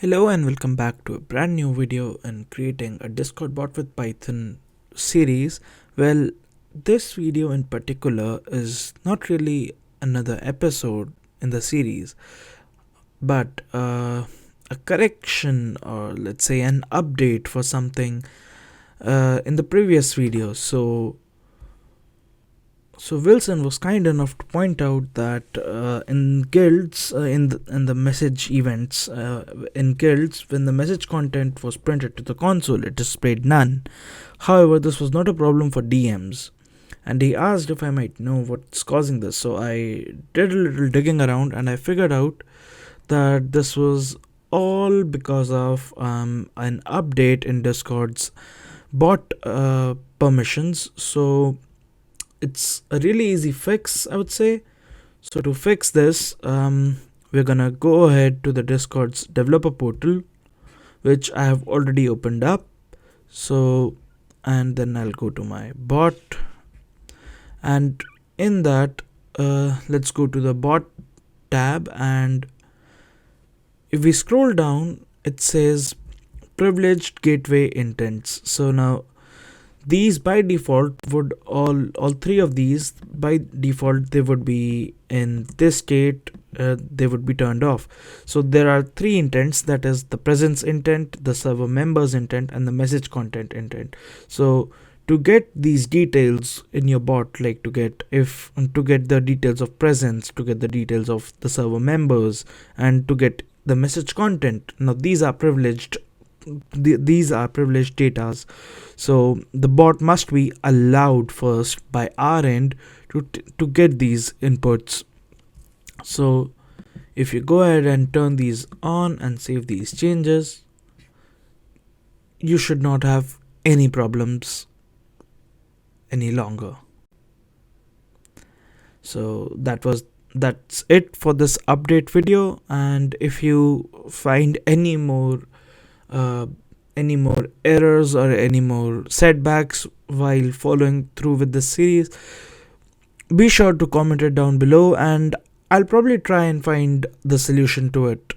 Hello and welcome back to a brand new video in creating a Discord bot with Python series. Well, this video in particular is not really another episode in the series, but a correction, or let's say an update for something in the previous video. So Wilson was kind enough to point out that in guilds, in the message events, in guilds, when the message content was printed to the console, it displayed none. However, this was not a problem for DMs, and he asked if I might know what's causing this. So I did a little digging around, and I figured out that this was all because of an update in Discord's bot permissions. So it's a really easy fix, I would say. So to fix this, we're gonna go ahead to the Discord's developer portal, which I have already opened up. So, and then I'll go to my bot, and in that, let's go to the bot tab, and if we scroll down, it says privileged gateway intents. So now these by default would all three of these by default they would be in this state, they would be turned off. So there are three intents, that is the presence intent, the server members intent, and the message content intent. So to get these details in your bot, like to get the details of presence, to get the details of the server members, and to get the message content, now these are privileged data. So the bot must be allowed first by our end to get these inputs. So if you go ahead and turn these on and save these changes, you should not have any problems any longer. So that's it for this update video, and if you find any more errors or any more setbacks while following through with the series, be sure to comment it down below, and I'll probably try and find the solution to it